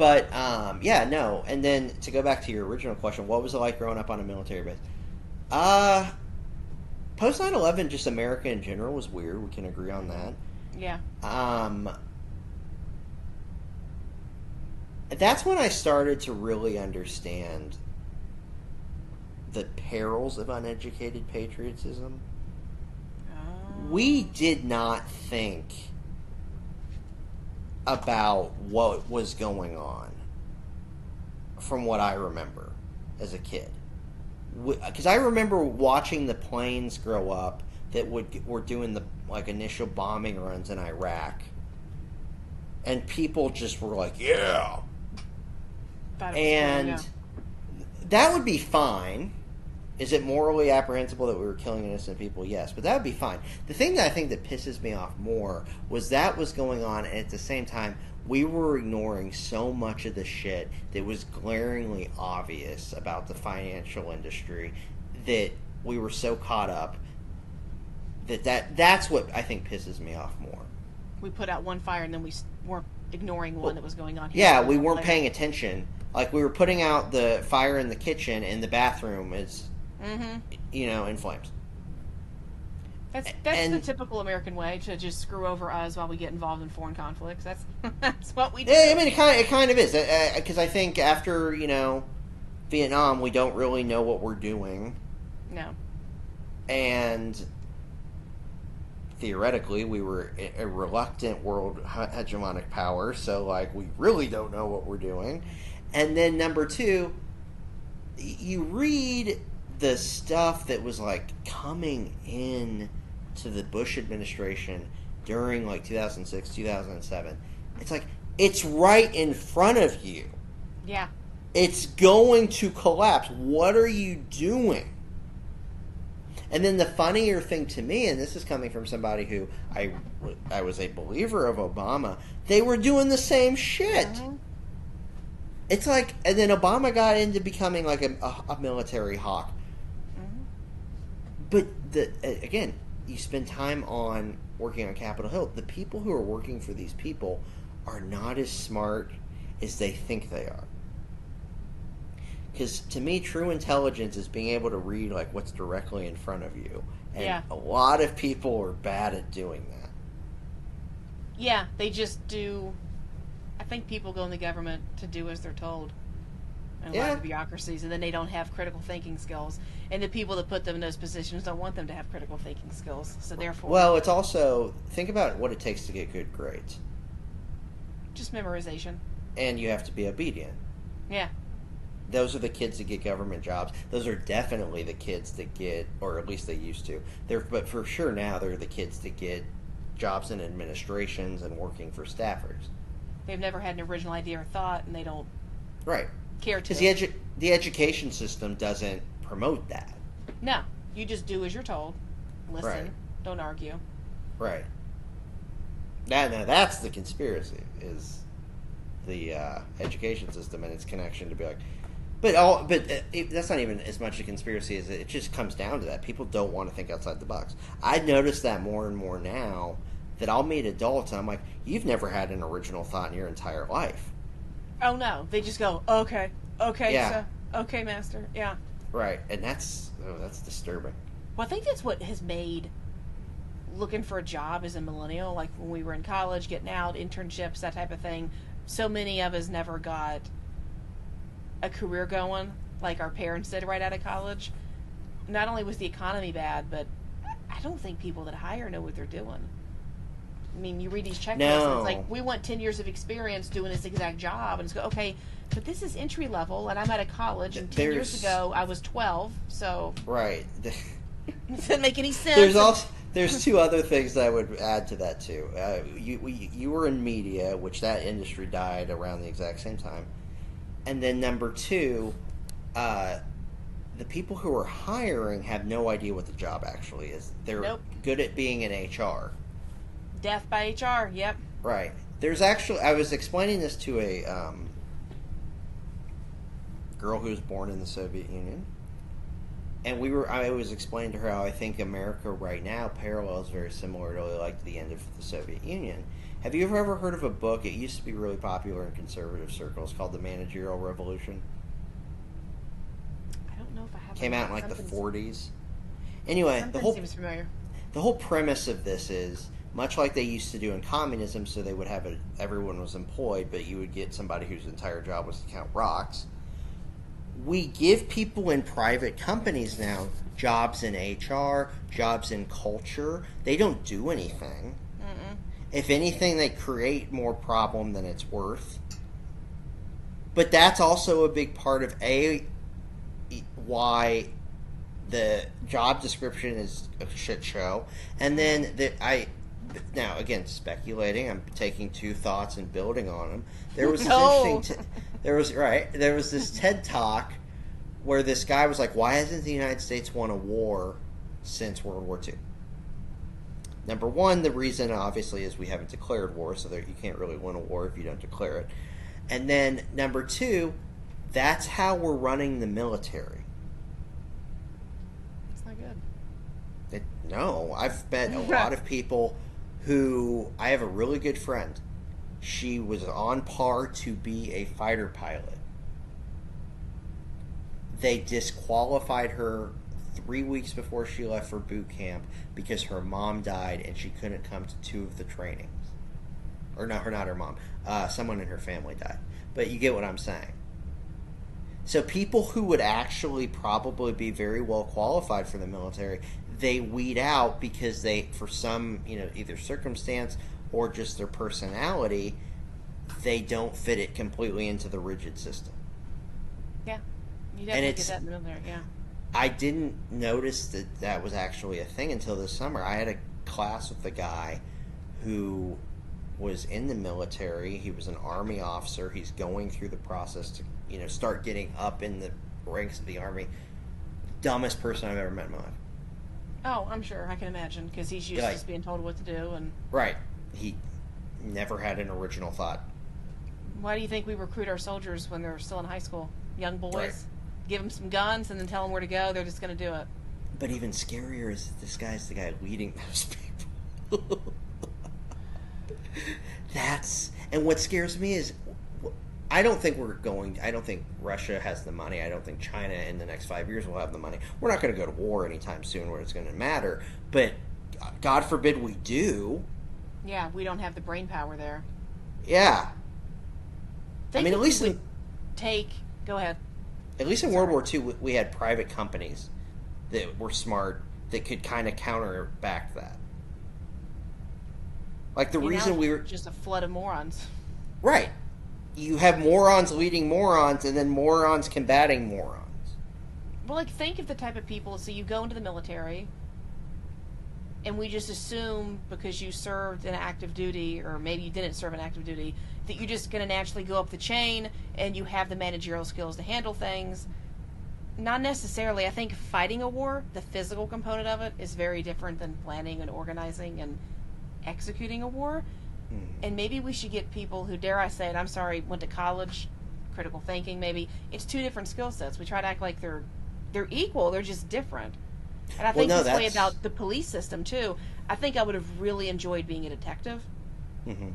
But yeah, no. And then to go back to your original question, what was it like growing up on a military base? Uh Post 9/11, just America in general was weird. We can agree on that. Yeah. Um, that's when I started to really understand the perils of uneducated patriotism. We Oh. did not think about what was going on from what I remember as a kid. Because I remember watching the planes grow up that were doing the like initial bombing runs in Iraq, and people just were like, "Yeah," Thought it was cool. and Yeah. that would be fine. Is it morally apprehensible that we were killing innocent people? Yes, but that would be fine. The thing that I think that pisses me off more was that was going on, and at the same time, we were ignoring so much of the shit that was glaringly obvious about the financial industry that we were so caught up that's what I think pisses me off more. We put out one fire and then we weren't ignoring one Well, that was going on here yeah, for a we month weren't later. paying attention. Like we were putting out the fire in the kitchen, and the bathroom is, Mm-hmm. in flames. That's the And typical American way to just screw over us while we get involved in foreign conflicts. That's that's what we yeah, I do. mean, it kind of is because I think after Vietnam, we don't really know what we're doing, No. and theoretically, we were a reluctant world hegemonic power, so like we really don't know what we're doing. And then number two, you read the stuff that was like coming in to the Bush administration during like 2006, 2007. It's like it's right in front of you. Yeah. It's going to collapse. What are you doing? And then the funnier thing to me, and this is coming from somebody who I was a believer of Obama, they were doing the same shit. Mm-hmm. It's like, and then Obama got into becoming like a military hawk. Mm-hmm. But again, you spend time on working on Capitol Hill. The people who are working for these people are not as smart as they think they are. Because to me, true intelligence is being able to read like what's directly in front of you, and Yeah. a lot of people are bad at doing that. Yeah. They just do. I think people go in the government to do as they're told, and a lot Yeah. of the bureaucracies, and then they don't have critical thinking skills. And the people that put them in those positions don't want them to have critical thinking skills. So therefore, Well, it's also think about what it takes to get good grades, just memorization. and you have to be obedient. Yeah. Those are the kids that get government jobs. Those are definitely the kids that get, or at least they used to. But for sure now they're the kids that get jobs in administrations and working for staffers. They've never had an original idea or thought, and they don't Right. care Because to. the education system doesn't promote that. No, you just do as you're told. Listen, Right. don't argue. Right. Now that's the conspiracy is the education system and its connection to be like, that's not even as much a conspiracy as it just comes down to that people don't want to think outside the box. I notice that more and more now that I'll meet adults and I'm like, you've never had an original thought in your entire life. Oh no, they just go, okay, okay, Yeah. okay, master, yeah. Right, and that's disturbing. Well, I think that's what has made looking for a job as a millennial, like when we were in college, getting out, internships, that type of thing. So many of us never got a career going like our parents did right out of college. Not only was the economy bad, but I don't think people that hire know what they're doing. I mean, you read these checklists, and No. it's like, we want 10 years of experience doing this exact job. And it's go, okay, but this is entry level, and I'm out of college, and 10 years There's- ago, I was 12, so Right. it doesn't make any sense. There's two other things that I would add to that too. You were in media, which that industry died around the exact same time, and then number two, the people who are hiring have no idea what the job actually is. They're Nope. good at being in HR. Death by HR, yep. Right. There's actually I was explaining this to a girl who was born in the Soviet Union. And I was explaining to her how I think America right now parallels very similar to like the end of the Soviet Union. Have you ever heard of a book? It used to be really popular in conservative circles called The Managerial Revolution. I don't know if I have. Came out in like the 40s. Anyway, Something seems familiar. the whole premise of this is much like they used to do in communism, so they would have everyone was employed, but you would get somebody whose entire job was to count rocks. We give people in private companies now jobs in HR, jobs in culture. They don't do anything. Mm-mm. If anything, they create more problem than it's worth. But that's also a big part of why the job description is a shit show. And then now again speculating, I'm taking two thoughts and building on them. There was this interesting. There was this TED Talk where this guy was like, "Why hasn't the United States won a war since World War II?" Number one, the reason obviously is we haven't declared war, so you can't really win a war if you don't declare it. And then number two, that's how we're running the military. It's not good. No, I've met a lot of people who, I have a really good friend. She was on par to be a fighter pilot. They disqualified her 3 weeks before she left for boot camp because her mom died and she couldn't come to two of the trainings. Or not her mom. Someone in her family died. But you get what I'm saying. So people who would actually probably be very well qualified for the military, they weed out because they, for some, either circumstance or just their personality, they don't fit it completely into the rigid system. Yeah. You definitely get that in the military, yeah. I didn't notice that was actually a thing until this summer. I had a class with a guy who was in the military. He was an Army officer. He's going through the process to, start getting up in the ranks of the Army. Dumbest person I've ever met in my life. Oh, I'm sure. I can imagine, because he's used to just being told what to do. And right. He never had an original thought. Why do you think we recruit our soldiers when they're still in high school? Young boys? Right. Give them some guns and then tell them where to go. They're just going to do it. But even scarier is this guy's the guy leading those people. And what scares me is, I don't think Russia has the money. I don't think China in the next 5 years will have the money. We're not going to go to war anytime soon where it's going to matter. But God forbid we do. Yeah, we don't have the brain power there. Yeah. At least go ahead. At least in World War II, we had private companies that were smart that could kind of counterback that. Like the reason we were just a flood of morons. Right. You have morons leading morons, and then morons combating morons. Well, think of the type of people. So you go into the military, and we just assume because you served an active duty, or maybe you didn't serve an active duty, that you're just going to naturally go up the chain and you have the managerial skills to handle things. Not necessarily. I think fighting a war, the physical component of it, is very different than planning and organizing and executing a war. And maybe we should get people who, dare I say it, I'm sorry, went to college, critical thinking maybe. It's two different skill sets. We try to act like they're equal, they're just different. And I think this way about the police system too. I think I would have really enjoyed being a detective. Mm-hmm.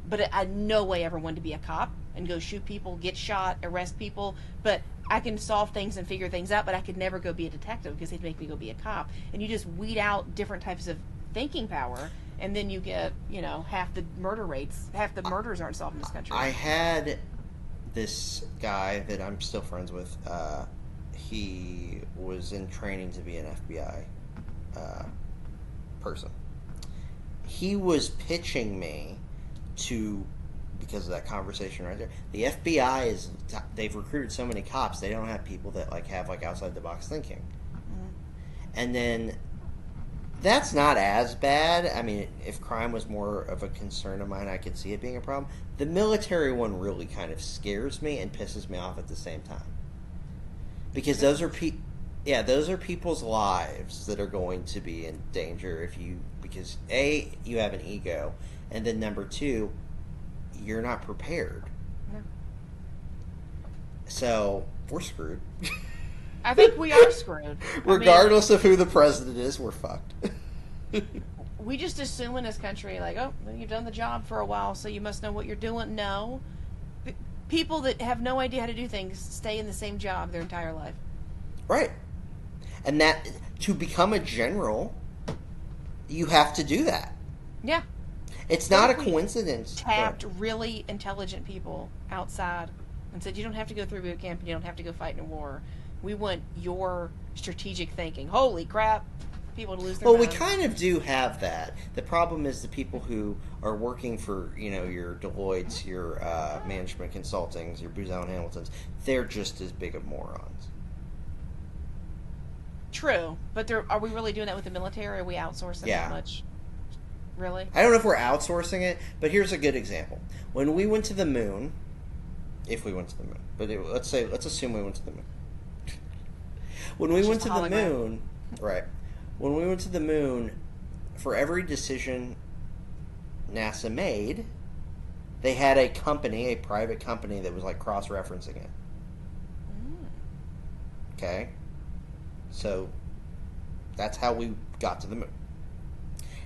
But I no way ever wanted to be a cop and go shoot people, get shot, arrest people. But I can solve things and figure things out, but I could never go be a detective because they'd make me go be a cop. And you just weed out different types of thinking power, and then you get, half the murders aren't solved in this country. I had this guy that I'm still friends with. He was in training to be an FBI person. He was pitching me because of that conversation right there. The FBI they've recruited so many cops, they don't have people that have outside the box thinking. Mm-hmm. And then that's not as bad. I mean, if crime was more of a concern of mine, I could see it being a problem. The military one really kind of scares me and pisses me off at the same time. Because those are people's lives that are going to be in danger because A, you have an ego, and then number two, you're not prepared. No. So we're screwed. I think we are screwed. Regardless of who the president is, we're fucked. we just assume in this country, like, oh, well, you've done the job for a while, so you must know what you're doing. No. People that have no idea how to do things stay in the same job their entire life. Right. And that, to become a general, you have to do that. Yeah. It's not a coincidence. Tapped really intelligent people outside and said, you don't have to go through boot camp and you don't have to go fight in a war. We want your strategic thinking. Holy crap. People to lose their Well, mind. we kind of do have that. The problem is the people who are working for, your Deloittes, your management consultings, your Booz Allen Hamiltons, they're just as big of morons. True, but are we really doing that with the military? Are we outsourcing that much? Really? I don't know if we're outsourcing it, but here's a good example. When we went to the moon, if we went to the moon, but let's assume we went to the moon. When we went to the moon, right? When we went to the moon, for every decision NASA made, they had a private company that was like cross-referencing it. Okay? So, that's how we got to the moon.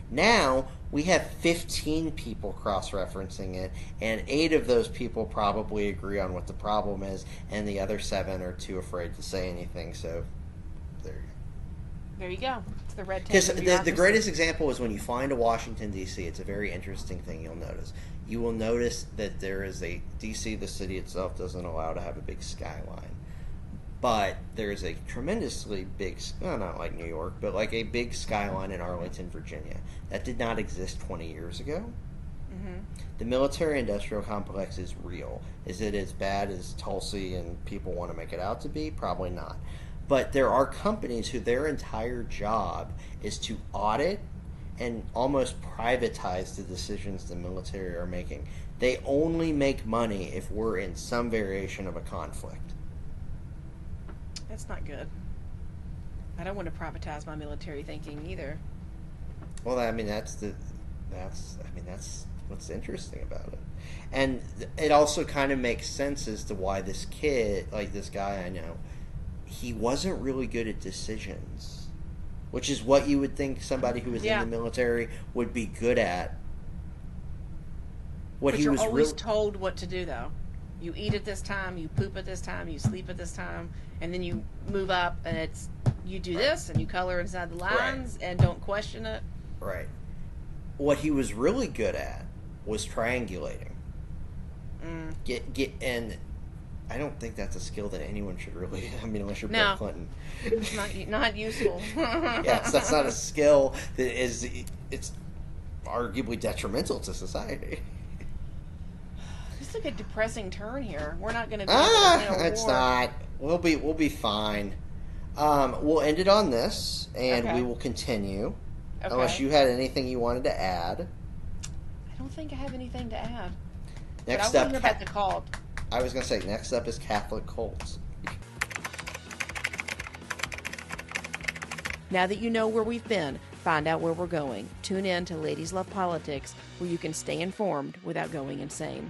Now, we have 15 people cross-referencing it, and 8 of those people probably agree on what the problem is, and the other 7 are too afraid to say anything, so there you go. There you go. It's the red tape. Because the greatest example is when you fly into Washington, D.C., it's a very interesting thing you'll notice. You will notice that there is D.C., the city itself, doesn't allow to have a big skyline. But there's a tremendously big, not like New York, but like a big skyline in Arlington, Virginia. That did not exist 20 years ago. Mm-hmm. The military-industrial complex is real. Is it as bad as Tulsa and people want to make it out to be? Probably not. But there are companies who their entire job is to audit and almost privatize the decisions the military are making. They only make money if we're in some variation of a conflict. That's not good. I don't want to privatize my military thinking either. Well, that's what's interesting about it. And it also kind of makes sense as to why this kid, like this guy I know, he wasn't really good at decisions, which is what you would think somebody who was in the military would be good at. But you're always told what to do, though. You eat at this time, you poop at this time, you sleep at this time, and then you move up, and you do this, and you color inside the lines, and don't question it. Right. What he was really good at was triangulating. And I don't think that's a skill that anyone should really. Unless you're Bill Clinton. It's not useful. Yes, that's not a skill that is. It's arguably detrimental to society. This took a depressing turn here. We're not going to be. It's not. We'll be fine. We'll end it on this, and we will continue. Okay. Unless you had anything you wanted to add. I don't think I have anything to add. Next but I up, hear about the cult. I was going to say, next up is Catholic cults. Now that you know where we've been, find out where we're going. Tune in to Ladies Love Politics, where you can stay informed without going insane.